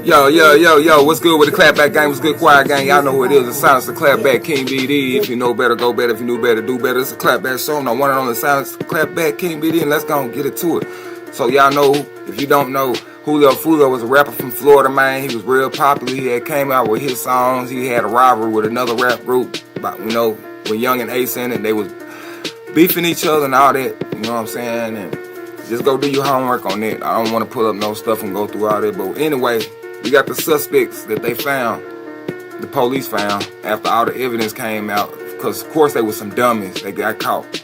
Yo, what's good with the Clapback Gang? What's good, Choir Gang? Y'all know who it is. The Silence the Clapback King BD. If you know better, go better. If you knew better, do better. It's a Clapback show. Now, one and only Silence the Clapback King BD, and let's go and get it to it. So, y'all know, if you don't know, Foolio was a rapper from Florida, man. He was real popular. He had came out with his songs. He had a rivalry with another rap group, with Young and Ace in it. They was beefing each other and all that. You know what I'm saying? And just go do your homework on it. I don't want to pull up no stuff and go through all that. But anyway, we got the suspects that they found, the police found, after all the evidence came out. Because, of course, they were some dummies. They got caught.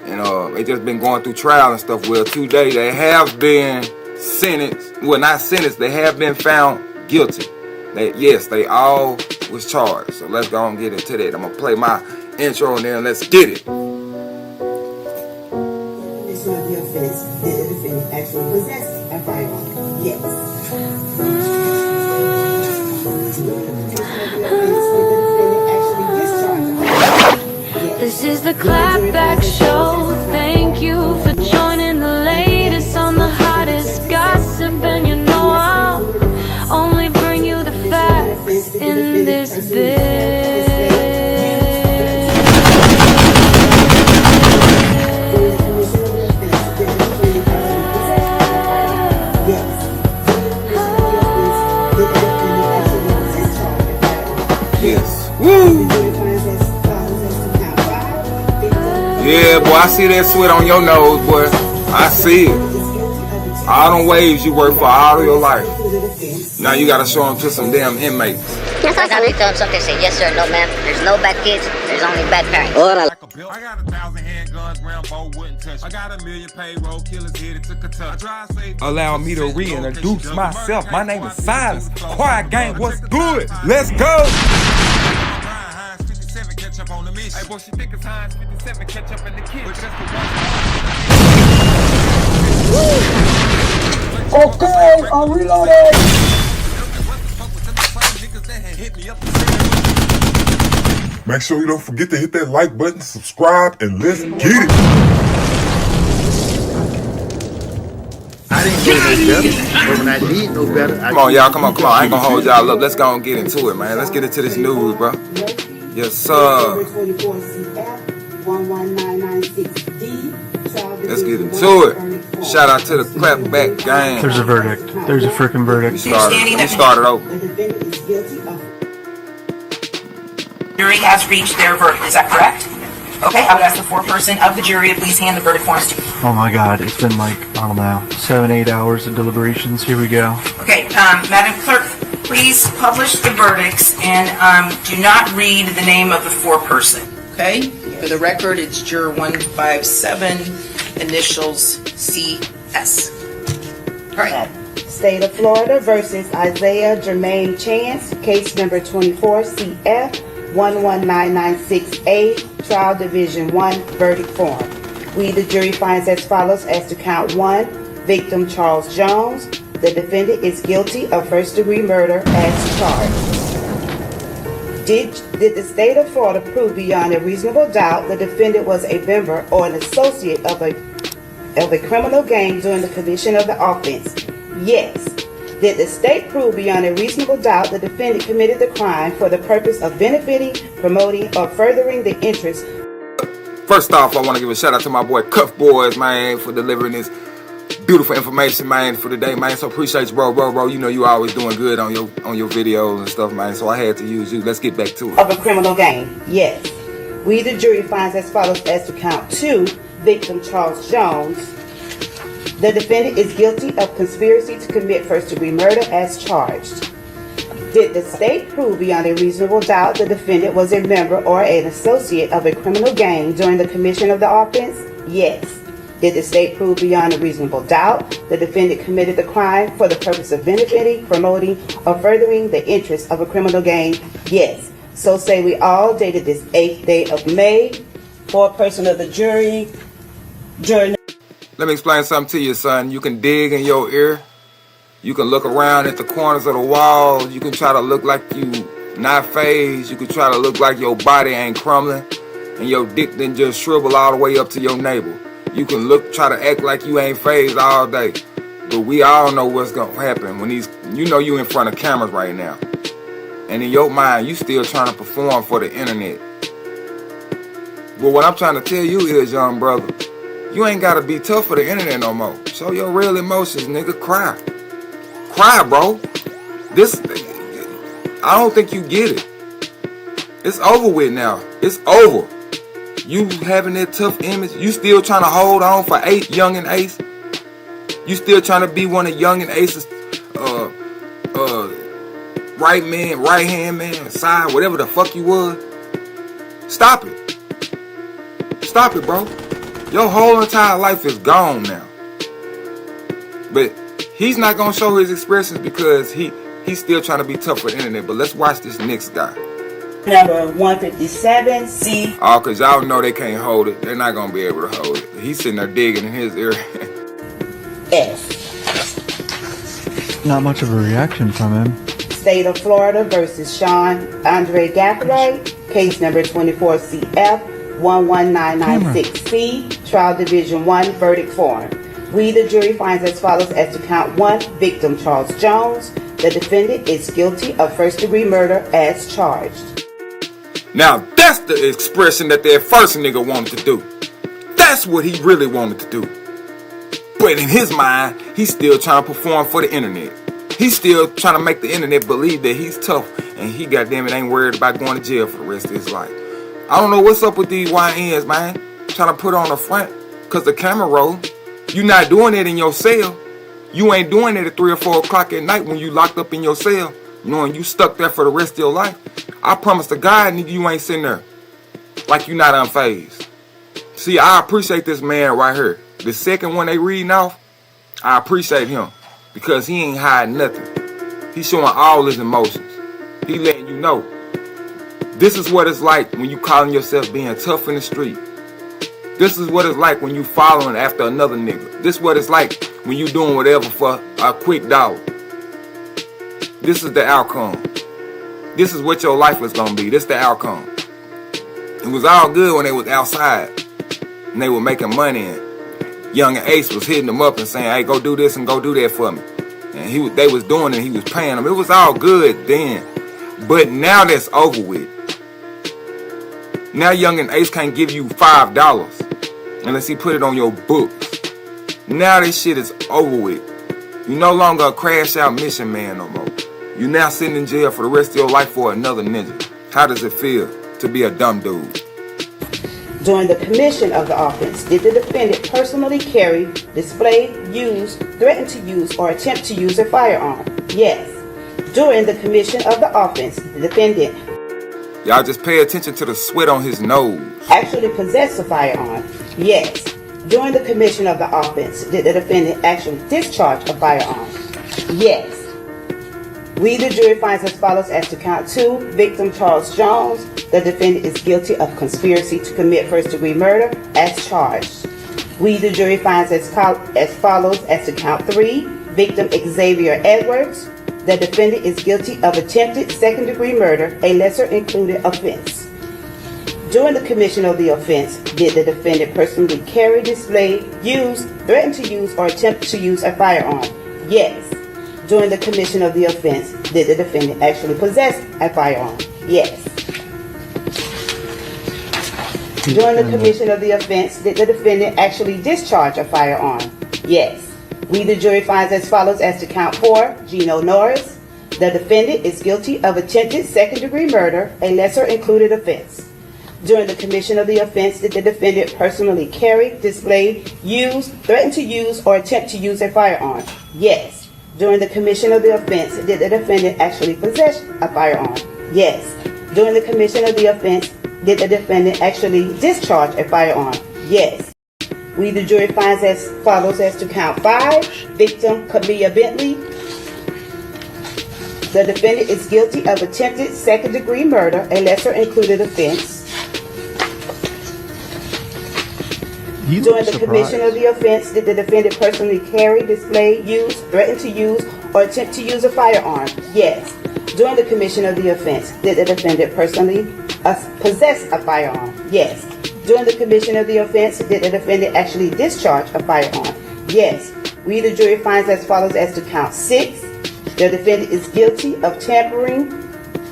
And they just been going through trial and stuff. Well, today they have been sentenced. Well, not sentenced. They have been found guilty. They all was charged. So let's go and get into that. I'm going to play my intro and then let's get it. This one of the offense did the defendant actually possess a firearm? Yes. This is the Clapback Show. Thank you for joining the latest on the hottest gossip. And you know I'll only bring you the facts in this bit. Yes. Woo! Yeah, boy, I see that sweat on your nose, boy. I see it. All them waves you work for all your life. Now you gotta show them to some damn inmates. Every time you tell them something, say yes sir, no ma'am. There's no bad kids, there's only bad parents. I got 1,000 handguns, Rambo wouldn't touch. I got 1 million payroll killers headed to Kentucky. Allow me to reintroduce myself. My name is Silence. Choir Gang, what's good? Let's go! On the mission. Hey, boy, she think it's Heinz 57, catch up in the kitchen. Okay, I'm reloading. Make sure you don't forget to hit that like button, subscribe, and let's get it. I didn't know no better, but when I did know better, Come on, y'all, come on. I ain't gonna hold y'all up. Let's go and get into it, man. Let's get into this news, bro. Yes, sir. Let's get into it. Shout out to the Clapback Gang. There's a verdict. There's a freaking verdict. We started over. Jury has reached their verdict. Is that correct? Okay, I would ask the foreperson of the jury to please hand the verdict forms to me. Oh my god, it's been like, I don't know, 7-8 hours of deliberations. Here we go. Okay, Madam Clerk, please publish the verdicts and do not read the name of the foreperson. Okay? For the record, it's Juror 157, initials CS. All right. State of Florida versus Isaiah Jermaine Chance, case number 24 CF 11996A, Trial Division 1, verdict form. We, the jury, finds as follows as to count 1, victim Charles Jones. The defendant is guilty of first-degree murder as charged. Did the state of Florida prove beyond a reasonable doubt the defendant was a member or an associate of a criminal gang during the commission of the offense? Yes. Did the state prove beyond a reasonable doubt the defendant committed the crime for the purpose of benefiting, promoting, or furthering the interest? First off, I want to give a shout out to my boy Cuff Boys, man, for delivering this beautiful information, man, for today, man. So appreciate you, bro. You know you always doing good on your videos and stuff, man. So I had to use you. Let's get back to it. Of a criminal gang, yes. We, the jury, finds as follows as to count 2, victim Charles Jones. The defendant is guilty of conspiracy to commit first-degree murder as charged. Did the state prove beyond a reasonable doubt the defendant was a member or an associate of a criminal gang during the commission of the offense? Yes. Did the state prove beyond a reasonable doubt the defendant committed the crime for the purpose of benefiting, promoting, or furthering the interests of a criminal gang? Yes. So say we all, dated this 8th day of May. Foreperson of the jury. Let me explain something to you, son. You can dig in your ear. You can look around at the corners of the wall. You can try to look like you not phased. You can try to look like your body ain't crumbling. And your dick didn't just shrivel all the way up to your navel. You can try to act like you ain't phased all day. But we all know what's gonna happen when you in front of cameras right now. And in your mind, you still trying to perform for the internet. But what I'm trying to tell you is, young brother, you ain't gotta be tough for the internet no more. Show your real emotions, nigga. Cry. Cry, bro. I don't think you get it. It's over with now. It's over. You having that tough image. You still trying to hold on for Young and Ace. You still trying to be one of Young and Ace's right hand man, side, whatever the fuck you was. Stop it. Stop it, bro. Your whole entire life is gone now. But he's not gonna show his expressions because he's still trying to be tough for the internet. But let's watch this next guy. Number 157, C. Oh, because y'all know they can't hold it. They're not gonna be able to hold it. He's sitting there digging in his ear. S. Not much of a reaction from him. State of Florida versus Sean Andre Gaffray, case number 24CF 11996C, Trial Division 1, verdict form. We, the jury, finds as follows as to count 1, victim Charles Jones. The defendant is guilty of first-degree murder as charged. Now, that's the expression that first nigga wanted to do. That's what he really wanted to do. But in his mind, he's still trying to perform for the internet. He's still trying to make the internet believe that he's tough and he goddammit ain't worried about going to jail for the rest of his life. I don't know what's up with these YNs, man. Trying to put on the front because the camera roll. You not doing it in your cell. You ain't doing it at 3 or 4 o'clock at night when you locked up in your cell, knowing you stuck there for the rest of your life. I promise to God, nigga, you ain't sitting there like you not unfazed. See, I appreciate this man right here. The second one they reading off, I appreciate him because he ain't hiding nothing. He's showing all his emotions. He letting you know. This is what it's like when you calling yourself being tough in the street. This is what it's like when you following after another nigga. This is what it's like when you doing whatever for a quick dollar. This is the outcome. This is what your life is gonna be. This is the outcome. It was all good when they was outside and they were making money and Young and Ace was hitting them up and saying, hey, go do this and go do that for me. And they was doing it and he was paying them. It was all good then. But now that's over with. Now Young and Ace can't give you $5 unless he put it on your books. Now this shit is over with. You no longer a crash out mission man no more. You now sitting in jail for the rest of your life for another ninja. How does it feel to be a dumb dude? During the commission of the offense, did the defendant personally carry, display, use, threaten to use, or attempt to use a firearm? Yes. During the commission of the offense, the defendant Y'all just pay attention to the sweat on his nose. Actually possessed a firearm? Yes. During the commission of the offense, did the defendant actually discharge a firearm? Yes. We, the jury, finds as follows as to count 2, victim Charles Jones. The defendant is guilty of conspiracy to commit first-degree murder as charged. We, the jury, finds as follows as to count 3, victim Xavier Edwards. The defendant is guilty of attempted second-degree murder, a lesser-included offense. During the commission of the offense, did the defendant personally carry, display, use, threaten to use, or attempt to use a firearm? Yes. During the commission of the offense, did the defendant actually possess a firearm? Yes. During the commission of the offense, did the defendant actually discharge a firearm? Yes. We, the jury, finds as follows as to count 4, Gino Norris. The defendant is guilty of attempted second-degree murder, a lesser-included offense. During the commission of the offense, did the defendant personally carry, display, use, threaten to use, or attempt to use a firearm? Yes. During the commission of the offense, did the defendant actually possess a firearm? Yes. During the commission of the offense, did the defendant actually discharge a firearm? Yes. We, the jury, finds as follows as to count 5, victim Camilla Bentley. The defendant is guilty of attempted second-degree murder, a lesser-included offense. During the commission of the offense, did the defendant personally carry, display, use, threaten to use, or attempt to use a firearm? Yes. During the commission of the offense, did the defendant personally possess a firearm? Yes. During the commission of the offense, did the defendant actually discharge a firearm? Yes. We, the jury, finds as follows as to count 6. The defendant is guilty of tampering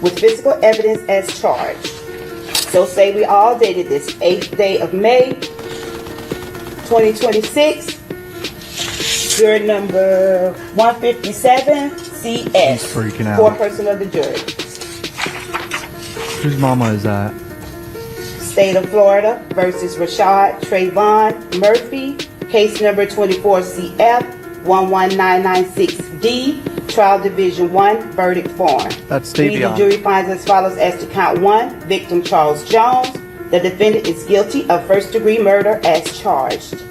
with physical evidence as charged. So say we all dated this 8th day of May, 2026. Juror number 157, CS. He's freaking out. Foreperson of the jury. Whose mama is that? State of Florida versus Rashad Trayvon Murphy. Case number 24CF11996D. Trial Division 1, verdict form. That's We, the Davion. jury, finds as follows as to count 1. Victim Charles Jones. The defendant is guilty of first-degree murder as charged.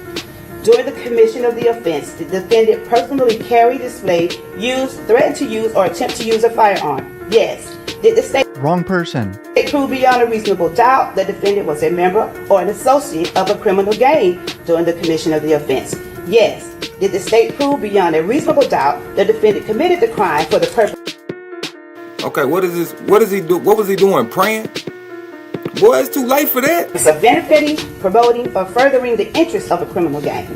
During the commission of the offense, the defendant personally carried, displayed, used, threatened to use, or attempt to use a firearm. Yes. Did the state Wrong person. prove beyond a reasonable doubt the defendant was a member or an associate of a criminal gang during the commission of the offense? Yes. Did the state prove beyond a reasonable doubt the defendant committed the crime for the purpose? Okay, what is this? What does he do? What was he doing? Praying? Boy, it's too late for that. Of benefiting, promoting, or furthering the interests of a criminal gang?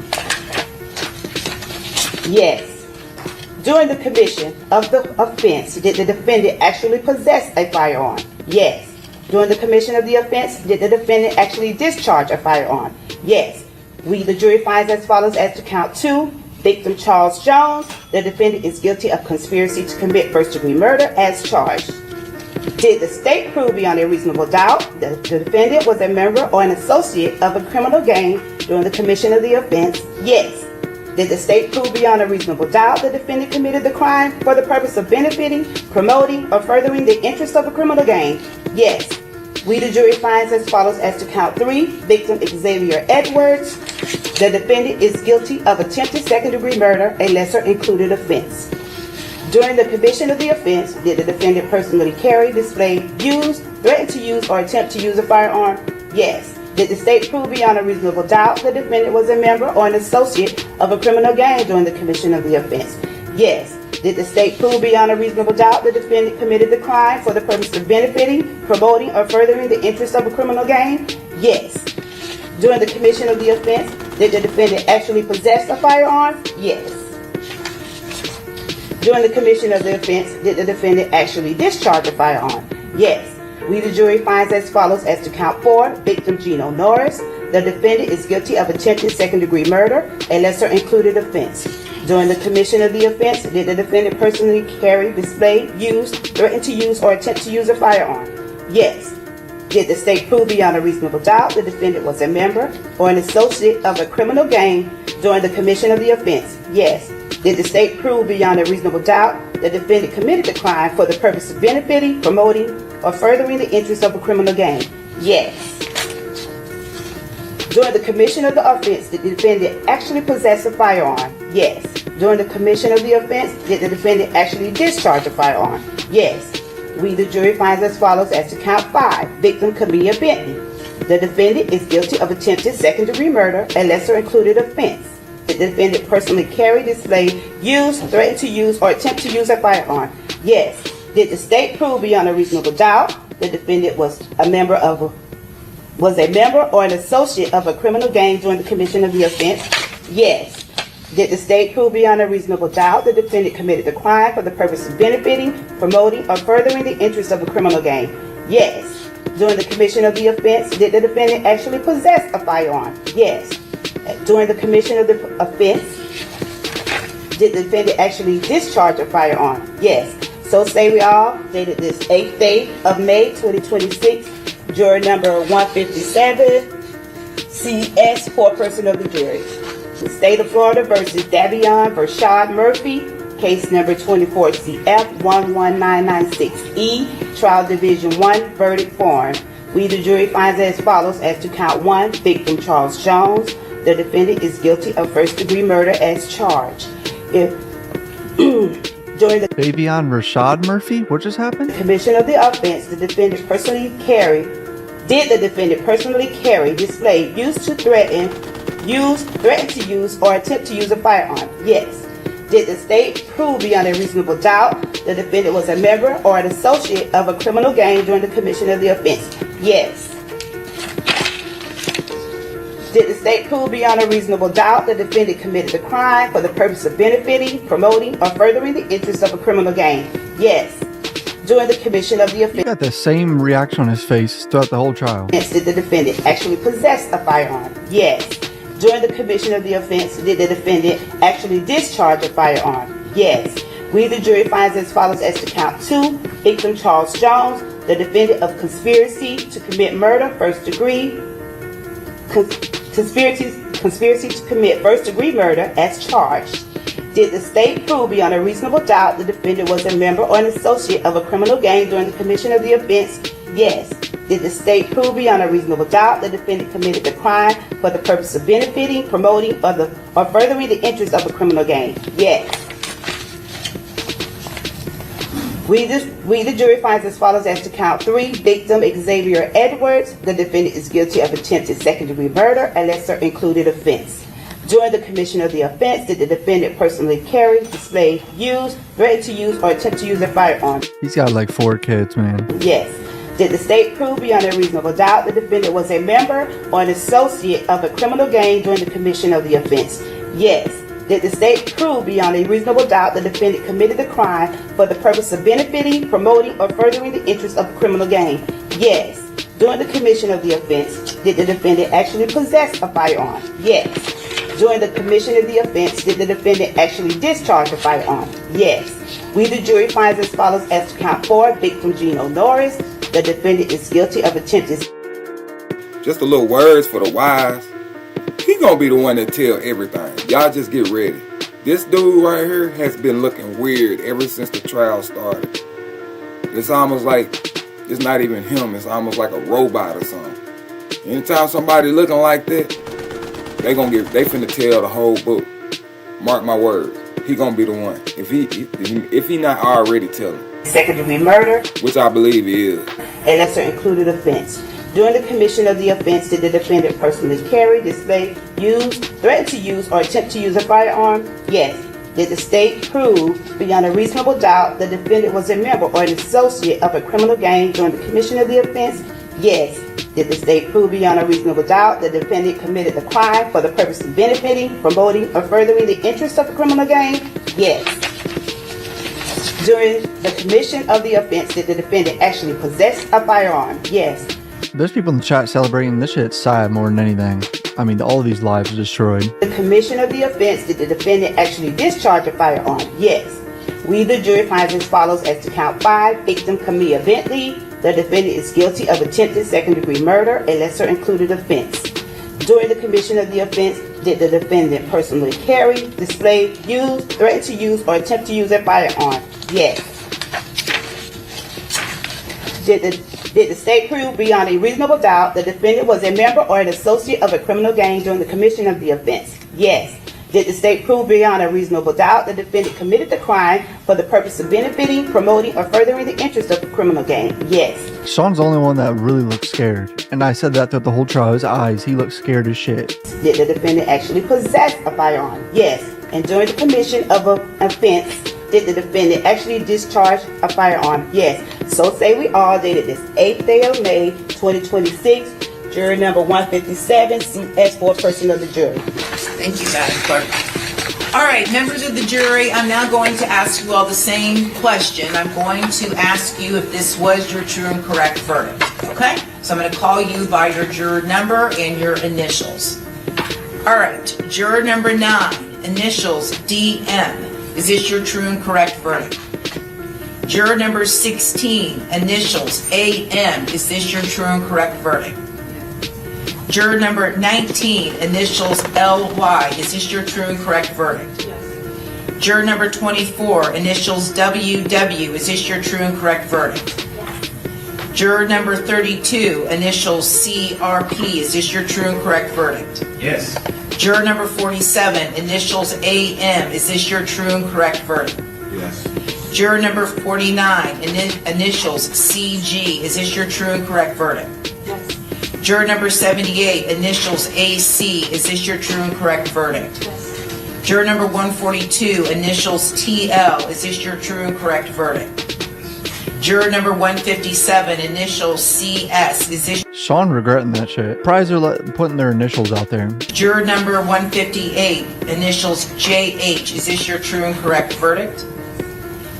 Yes. During the commission of the offense, did the defendant actually possess a firearm? Yes. During the commission of the offense, did the defendant actually discharge a firearm? Yes. We, the jury, finds as follows as to count 2. Victim Charles Jones. The defendant is guilty of conspiracy to commit first-degree murder as charged. Did the state prove beyond a reasonable doubt that the defendant was a member or an associate of a criminal gang during the commission of the offense? Yes. Did the state prove beyond a reasonable doubt the defendant committed the crime for the purpose of benefiting, promoting, or furthering the interests of a criminal gang? Yes. We, the jury, finds as follows as to count 3. Victim Xavier Edwards. The defendant is guilty of attempted second-degree murder, a lesser included offense. During the commission of the offense, did the defendant personally carry, display, use, threaten to use, or attempt to use a firearm? Yes. Did the state prove beyond a reasonable doubt the defendant was a member or an associate of a criminal gang during the commission of the offense? Yes. Did the state prove beyond a reasonable doubt the defendant committed the crime for the purpose of benefiting, promoting, or furthering the interests of a criminal gang? Yes. During the commission of the offense, did the defendant actually possess a firearm? Yes. During the commission of the offense, did the defendant actually discharge a firearm? Yes. We, the jury, finds as follows as to count 4. Victim Gino Norris. The defendant is guilty of attempted second-degree murder, a lesser included offense. During the commission of the offense, did the defendant personally carry, display, use, threaten to use, or attempt to use a firearm? Yes. Did the state prove beyond a reasonable doubt the defendant was a member or an associate of a criminal gang during the commission of the offense? Yes. Did the state prove beyond a reasonable doubt the defendant committed the crime for the purpose of benefiting, promoting, or furthering the interests of a criminal gang? Yes. During the commission of the offense, did the defendant actually possess a firearm? Yes. During the commission of the offense, did the defendant actually discharge a firearm? Yes. We, the jury, finds as follows as to count 5. Victim Camilla Bentley. The defendant is guilty of attempted second-degree murder, a lesser included offense. Did the defendant personally carry, display, use, threaten to use, or attempt to use a firearm? Yes. Did the state prove beyond a reasonable doubt the defendant was a member or an associate of a criminal gang during the commission of the offense? Yes. Did the state prove beyond a reasonable doubt the defendant committed the crime for the purpose of benefiting, promoting, or furthering the interests of a criminal gang? Yes. During the commission of the offense, did the defendant actually possess a firearm? Yes. During the commission of the offense, did the defendant actually discharge a firearm? Yes. So say we all dated this 8th day of May 2026, juror number 157, CS, foreperson of the jury. The State of Florida versus Davion Rashad Murphy, case number 24CF11996E, Trial Division 1, verdict form. We, the jury, finds as follows as to count 1. Victim Charles Jones. The defendant is guilty of first-degree murder as charged. During the Davion Rashad Murphy? What just happened? commission of the offense, the defendant personally carried, display, use, threaten to use, or attempt to use a firearm? Yes. Did the state prove beyond a reasonable doubt the defendant was a member or an associate of a criminal gang during the commission of the offense? Yes. Did the state prove beyond a reasonable doubt the defendant committed the crime for the purpose of benefiting, promoting, or furthering the interests of a criminal gain? Yes. During the commission of the He offense, got the same reaction on his face throughout the whole trial. did the defendant actually possess a firearm? Yes. During the commission of the offense, did the defendant actually discharge a firearm? Yes. We, the jury, finds as follows as to count 2. Victim Charles Jones, the defendant of conspiracy to commit murder, first degree. Conspiracy to commit first degree murder as charged. Did the state prove beyond a reasonable doubt the defendant was a member or an associate of a criminal gang during the commission of the offense? Yes. Did the state prove beyond a reasonable doubt the defendant committed the crime for the purpose of benefiting, promoting, or furthering the interests of a criminal gang? Yes. We, the jury, finds as follows as to count 3. Victim Xavier Edwards, the defendant is guilty of attempted second-degree murder, a lesser included offense. During the commission of the offense, did the defendant personally carry, display, use, threaten to use, or attempt to use a firearm? He's got like 4 kids, man. Yes. Did the state prove beyond a reasonable doubt the defendant was a member or an associate of a criminal gang during the commission of the offense? Yes. Did the state prove beyond a reasonable doubt the defendant committed the crime for the purpose of benefiting, promoting, or furthering the interests of a criminal gang? Yes. During the commission of the offense, did the defendant actually possess a firearm? Yes. During the commission of the offense, did the defendant actually discharge a firearm? Yes. We, the jury, finds as follows as to count 4. Victim Gino Norris, the defendant is guilty of attempted. Just a little words for the wise. He gonna be the one that tell everything. Y'all just get ready. This dude right here has been looking weird ever since the trial started. It's almost like it's not even him. It's almost like a robot or something. Anytime somebody looking like that, they finna tell the whole book. Mark my words. He gonna be the one. If he not already telling. Second-degree murder, which I believe he is. A lesser included offense. During the commission of the offense, did the defendant personally carry, display, use, threaten to use, or attempt to use a firearm? Yes. Did the state prove beyond a reasonable doubt the defendant was a member or an associate of a criminal gang during the commission of the offense? Yes. Did the state prove beyond a reasonable doubt the defendant committed the crime for the purpose of benefiting, promoting, or furthering the interests of a criminal gang? Yes. During the commission of the offense, did the defendant actually possess a firearm? Yes. There's people in the chat celebrating this shit's sad more than anything. I mean, all of these lives are destroyed. The commission of the offense, did the defendant actually discharge a firearm? Yes. We, the jury, finds as follows as to count 5. Victim Camilla Bentley, the defendant is guilty of attempted second-degree murder, a lesser included offense. During the commission of the offense, did the defendant personally carry, display, use, threaten to use, or attempt to use a firearm? Yes. Did the state prove beyond a reasonable doubt the defendant was a member or an associate of a criminal gang during the commission of the offense? Yes. Did the state prove beyond a reasonable doubt the defendant committed the crime for the purpose of benefiting, promoting, or furthering the interests of a criminal gang? Yes. Sean's the only one that really looks scared. And I said that throughout the whole trial. His eyes, he looks scared as shit. Did the defendant actually possess a firearm? Yes. And during the commission of an offense, did the defendant actually discharge a firearm? Yes. So say we all, dated this 8th day of May, 2026, jury number 157, as for person of the jury. Thank you, Madam Clerk. All right, members of the jury, I'm now going to ask you all the same question. I'm going to ask you if this was your true and correct verdict, okay? So I'm going to call you by your juror number and your initials. All right, juror number 9, initials DM. Is this your true and correct verdict? Juror number 16, initials AM. Is this your true and correct verdict? Juror number 19, initials LY. Is this your true and correct verdict? Yes. Juror number 24, initials WW. Is this your true and correct verdict? Yes. Juror number 32, initials CRP. Is this your true and correct verdict? Yes. Juror number 47, initials AM. Is this your true and correct verdict? Yes. Juror number 49, initials CG. Is this your true and correct verdict? Yes. Juror number 78, initials AC. Is this your true and correct verdict? Yes. Juror number 142, initials TL. Is this your true and correct verdict? Juror number 157, initials CS. Is this Sean regretting that shit. Prize are putting their initials out there. juror number 158, initials JH? Is this your true and correct verdict?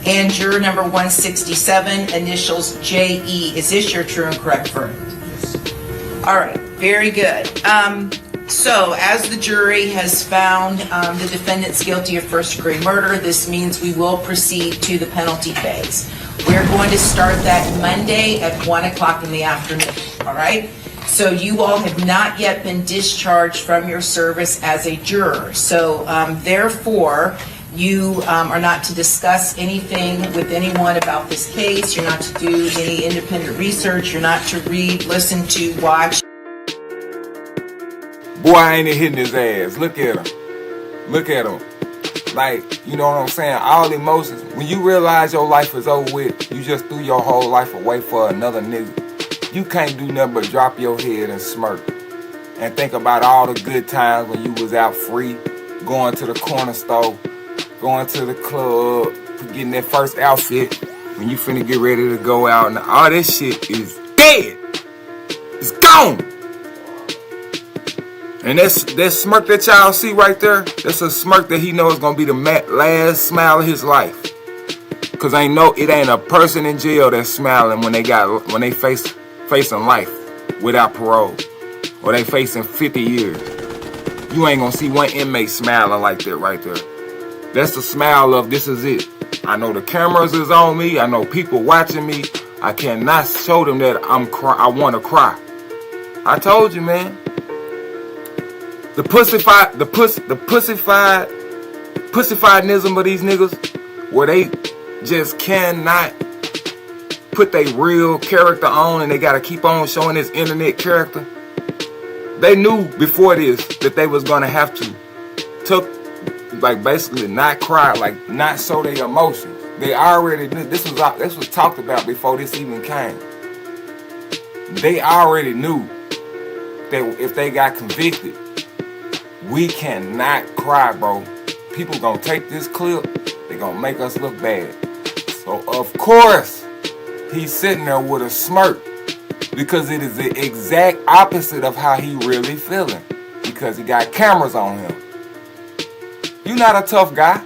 And juror number 167, initials JE. Is this your true and correct verdict? All right, very good. So, as the jury has found the defendants guilty of first-degree murder, this means we will proceed to the penalty phase. We're going to start that Monday at 1 o'clock in the afternoon, all right? So you all have not yet been discharged from your service as a juror. So, therefore, you are not to discuss anything with anyone about this case. You're not to do any independent research. You're not to read, listen to, watch. Boy, ain't it hitting his ass. Look at him. Look at him. Like, you know what I'm saying? All emotions. When you realize your life is over with, you just threw your whole life away for another nigga. You can't do nothing but drop your head and smirk. And think about all the good times when you was out free, going to the corner store, going to the club, getting that first outfit, when you finna get ready to go out, and all that shit is dead. It's gone. And that smirk that y'all see right there, that's a smirk that he knows is gonna be the last smile of his life. Cause it ain't a person in jail that's smiling when they facing life without parole, or they facing 50 years. You ain't gonna see one inmate smiling like that right there. That's the smile of this is it. I know the cameras is on me. I know people watching me. I cannot show them that I want to cry. I told you, man. The pussyfiednism of these niggas, where they just cannot put their real character on, and they gotta keep on showing this internet character. They knew before this that they was gonna have to basically not cry, like not show their emotions. They already knew this was talked about before this even came. They already knew that if they got convicted, we cannot cry, bro. People gonna take this clip, they gonna make us look bad. So of course, he's sitting there with a smirk, because it is the exact opposite of how he really feeling, because he got cameras on him. You not a tough guy.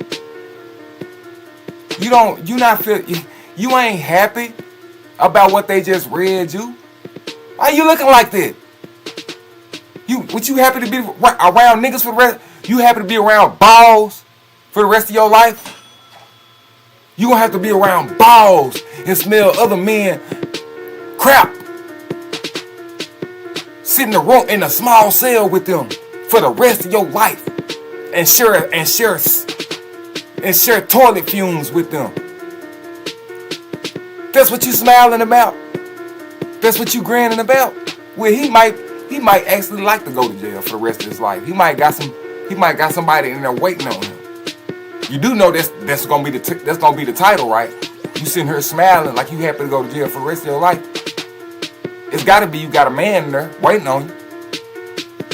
You ain't happy about what they just read you. Why you looking like that? You happy to be around niggas for the rest? You happy to be around balls for the rest of your life? You gonna have to be around balls and smell other men crap. Sit in the room in a small cell with them for the rest of your life, and share toilet fumes with them. That's what you smiling about. That's what you grinning about. Well, he might actually like to go to jail for the rest of his life. He might got somebody in there waiting on him. You do know that's gonna be the title, right? You sitting here smiling like you happy to go to jail for the rest of your life. It's gotta be you got a man in there waiting on you.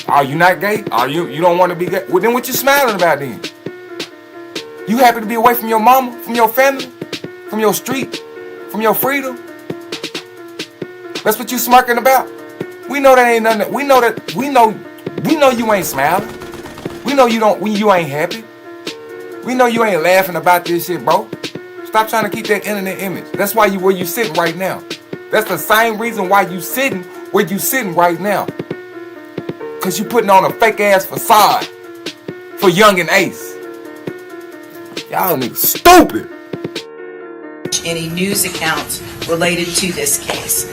Are you not gay? Are you don't want to be gay? Well, then what you smiling about then? You happy to be away from your mama, from your family, from your street, from your freedom? That's what you smirking about? We know that ain't nothing. We know you ain't smiling. We know you ain't happy. We know you ain't laughing about this shit, bro. Stop trying to keep that internet image. That's why where you sitting right now. That's the same reason why you sitting where you sitting right now. Cause you putting on a fake ass facade for Young and Ace. Y'all niggas stupid. Any news accounts related to this case.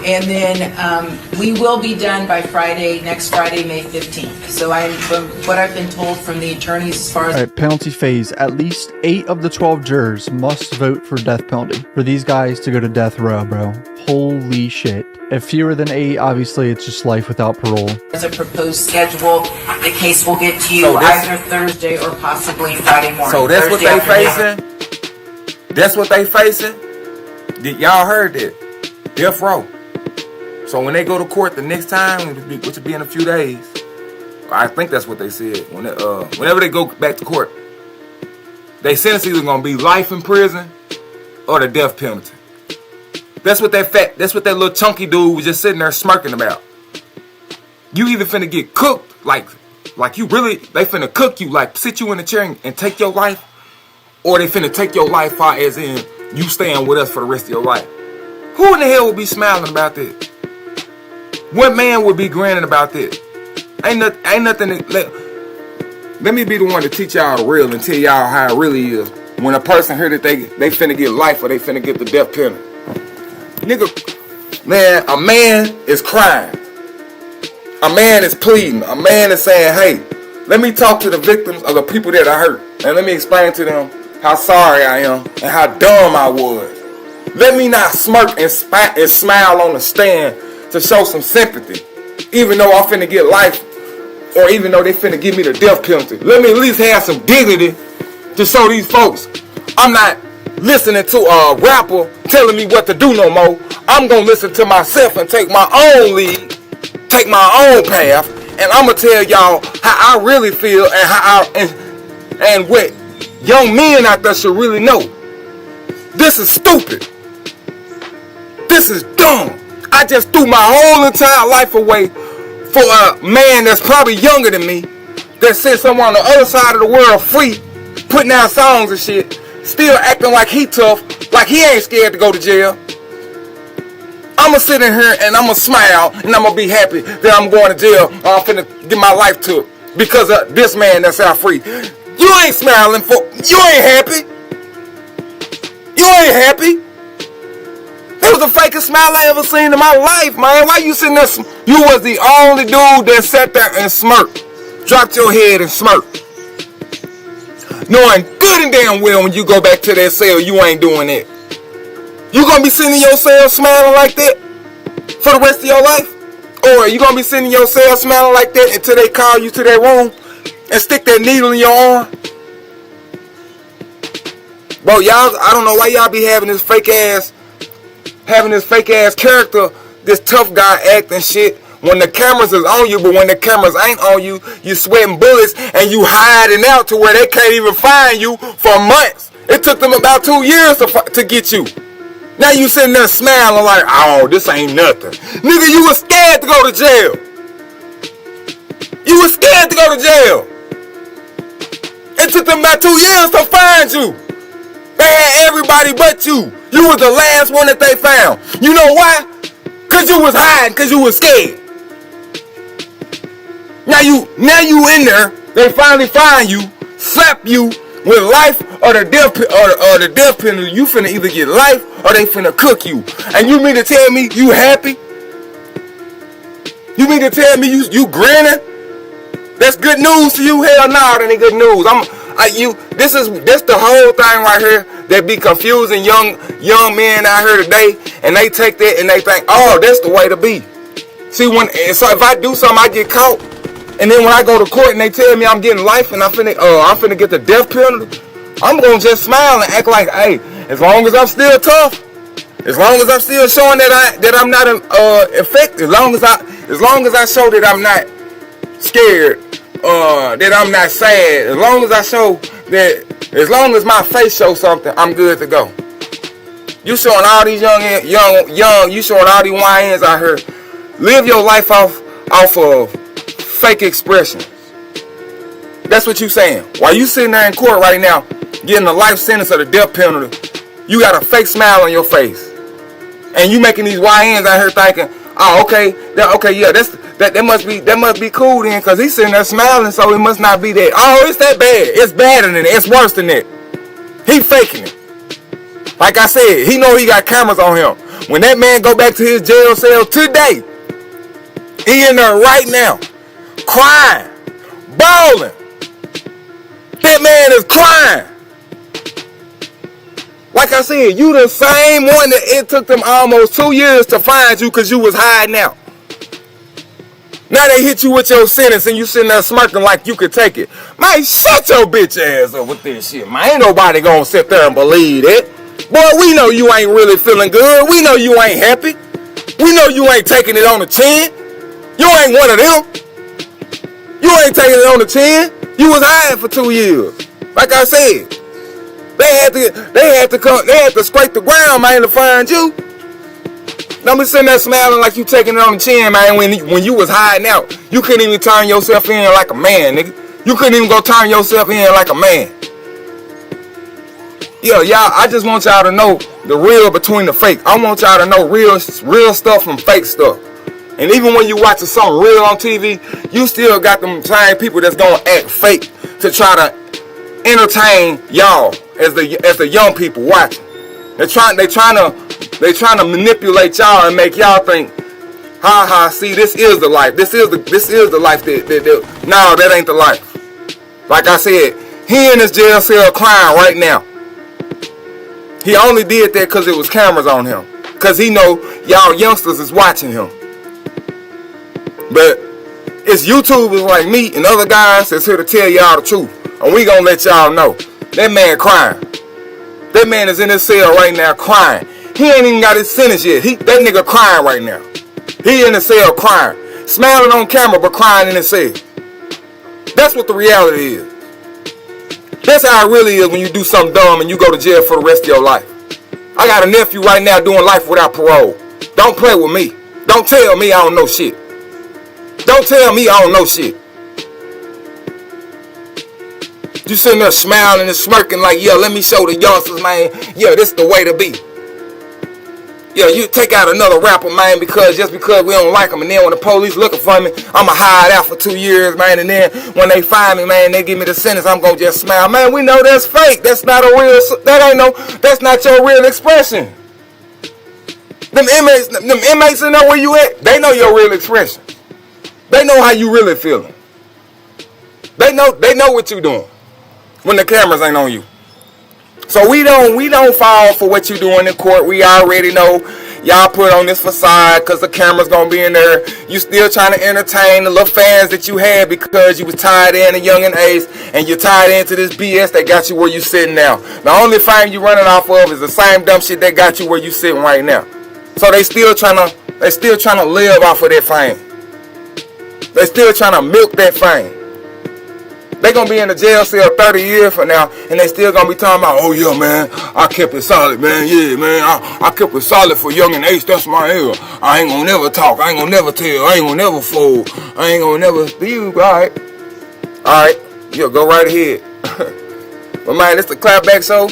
And then we will be done by next Friday, May 15th. So from what I've been told from the attorneys as far as... All right, penalty phase. At least 8 of the 12 jurors must vote for death penalty. For these guys to go to death row, bro. Holy shit. If fewer than 8, obviously it's just life without parole. As a proposed schedule, the case will get to you either Thursday or possibly Friday morning. So that's what they facing? That's what they facing? Y'all heard that? Death row. So when they go to court the next time, which will be in a few days, I think that's what they said. Whenever they go back to court, they sentence either gonna be life in prison or the death penalty. That's what that little chunky dude was just sitting there smirking about. You either finna get cooked, like you really, they finna cook you, like sit you in a chair and take your life, or they finna take your life out as in you staying with us for the rest of your life. Who in the hell would be smiling about this? What man would be grinning about this? Ain't nothing let me be the one to teach y'all the real and tell y'all how it really is. When a person heard that they finna get life or they finna get the death penalty. Nigga, man, a man is crying. A man is pleading. A man is saying, hey, let me talk to the victims of the people that I hurt. And let me explain to them how sorry I am and how dumb I was. Let me not smirk and smile on the stand to show some sympathy. Even though I'm finna get life, or even though they finna give me the death penalty. Let me at least have some dignity to show these folks I'm not listening to a rapper telling me what to do no more. I'm gonna listen to myself and take my own lead, take my own path, and I'm gonna tell y'all how I really feel and how and what young men out there should really know. This is stupid. This is dumb. I just threw my whole entire life away for a man that's probably younger than me, that sits somewhere on the other side of the world free, putting out songs and shit, still acting like he tough, like he ain't scared to go to jail. I'ma sit in here and I'ma smile and I'ma be happy that I'm going to jail or I'm finna get my life took because of this man that's out free. You ain't smiling for, you ain't happy. You ain't happy. That was the fakest smile I ever seen in my life, man. Why you sitting there? You was the only dude that sat there and smirked. Dropped your head and smirked. Knowing good and damn well when you go back to that cell, you ain't doing that. You gonna be sitting in your cell smiling like that for the rest of your life? Or you gonna be sitting in your cell smiling like that until they call you to their room and stick that needle in your arm? Bro, y'all, I don't know why y'all be having this fake ass character, this tough guy acting shit when the cameras is on you, but when the cameras ain't on you, you sweating bullets and you hiding out to where they can't even find you for months. It took them about 2 years to get you. Now you sitting there smiling like, oh, this ain't nothing. Nigga, you was scared to go to jail. You was scared to go to jail. It took them about 2 years to find you. They had everybody but you. You was the last one that they found. You know why? Cause you was hiding, cause you was scared. Now you in there, they finally find you, slap you with life or the death penalty. You finna either get life or they finna cook you. And you mean to tell me you happy? You mean to tell me you grinning? That's good news to you? Hell no, that ain't good news. This the whole thing right here that be confusing young men out here today, and they take that and they think, oh, that's the way to be. See, so if I do something, I get caught, and then when I go to court and they tell me I'm getting life and I'm finna get the death penalty, I'm gonna just smile and act like, hey, as long as I'm still tough, as long as I'm still showing that I'm not affected, as long as I show that I'm not scared, that I'm not sad, as long as I show that, as long as my face shows something, I'm good to go. You showing all these young, you showing all these YNs out here. Live your life off of fake expressions. That's what you saying. While you sitting there in court right now, getting the life sentence or the death penalty, you got a fake smile on your face. And you making these YNs out here thinking, oh, okay, yeah, that must be cool then, cause he's sitting there smiling, so it must not be that. Oh, it's that bad. It's badder than that. It's worse than that. He faking it. Like I said, he know he got cameras on him. When that man go back to his jail cell today, he in there right now, crying, bawling. That man is crying. Like I said, you the same one that it took them almost 2 years to find you because you was hiding out. Now they hit you with your sentence and you sitting there smirking like you could take it. Man, shut your bitch ass up with this shit, man. Ain't nobody gonna sit there and believe it. Boy, we know you ain't really feeling good. We know you ain't happy. We know you ain't taking it on the chin. You ain't one of them. You ain't taking it on the chin. You was hiding for 2 years. Like I said. They had to scrape the ground, man, to find you. Don't be sitting there smiling like you taking it on the chin, man, when you was hiding out. You couldn't even turn yourself in like a man, nigga. You couldn't even go turn yourself in like a man. Yeah, y'all, I just want y'all to know the real between the fake. I want y'all to know real stuff from fake stuff. And even when you watching something real on TV, you still got them same people that's gonna act fake to try to entertain y'all as the young people watching. They trying to manipulate y'all and make y'all think, see, this is the life. This is the life that no, that ain't the life. Like I said, he in his jail cell crying right now. He only did that because it was cameras on him. Because he know y'all youngsters is watching him. But it's YouTubers like me and other guys that's here to tell y'all the truth. And we gonna let y'all know. That man crying. That man is in his cell right now crying. He ain't even got his sentence yet. That nigga crying right now. He in the cell crying. Smiling on camera but crying in his cell. That's what the reality is. That's how it really is when you do something dumb and you go to jail for the rest of your life. I got a nephew right now doing life without parole. Don't play with me. Don't tell me I don't know shit. Don't tell me I don't know shit. You sitting there smiling and smirking like, yeah, let me show the youngsters, man. Yeah, this is the way to be. Yeah, you take out another rapper, man, just because we don't like him. And then when the police looking for me, I'ma hide out for 2 years, man. And then when they find me, man, they give me the sentence, I'm gonna just smile. Man, we know that's fake. That's not that's not your real expression. Them inmates know where you at. They know your real expression. They know how you really feeling. They know what you doing when the cameras ain't on you. So we don't fall for what you doing in court. We already know y'all put on this facade because the camera's gonna be in there. You still trying to entertain the little fans that you had because you was tied in a young and ace, and you're tied into this BS that got you where you sitting now. The only fame you running off of is the same dumb shit that got you where you sitting right now. So they still trying to live off of that fame. They still trying to milk that fame. They gonna be in the jail cell 30 years from now, and they still gonna be talking about, oh yeah, man, I kept it solid, man. Yeah, man, I kept it solid for young and ace. That's my era. I ain't gonna never talk. I ain't gonna never tell. I ain't gonna never fold. I ain't gonna never do. All right. Yeah, go right ahead. But man, it's the Clapback Show.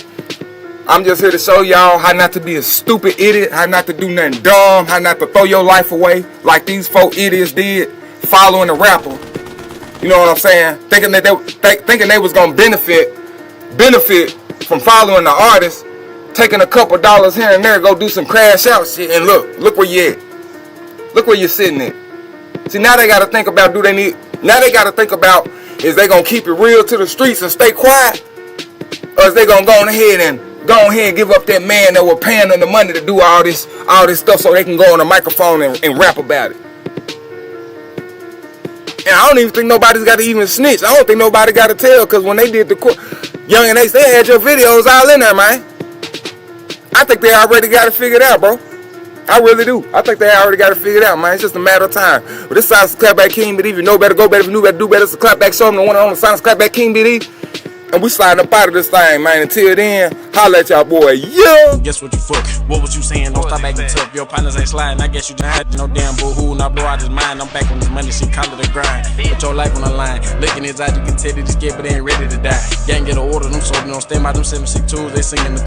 I'm just here to show y'all how not to be a stupid idiot, how not to do nothing dumb, how not to throw your life away like these 4 idiots did, following a rapper. You know what I'm saying? Thinking they was gonna benefit from following the artist, taking a couple dollars here and there, go do some crash out shit, and look where you at. Look where you're sitting at. See, now they gotta think about is they gonna keep it real to the streets and stay quiet, or is they gonna go ahead and give up that man that was paying them the money to do all this stuff so they can go on the microphone and rap about it. And I don't even think nobody's got to even snitch. I don't think nobody got to tell, because when they did the court, Young and Ace, they had your videos all in there, man. I think they already got it figured out, bro. I really do. I think they already got it figured out, man. It's just a matter of time. But this sounds Clapback King BD. If you know better, go better. If you knew better, do better. It's the Clapback Show. I'm the one and only sounds Clapback King BD. And we sliding up out of this thing, man. Until then, holla at y'all, boy. Yeah. Guess what you fuck? What was you saying? Don't stop acting tough. Your partners ain't sliding. I guess you just had no damn boo-hoo. Now blow out his mind. I'm back on this money. She call it a grind. Put your life on the line. Look in his eyes, you can tell that he's scared, but they ain't ready to die. Gang get an order. Them soldiers don't stand by them 762s. They singing the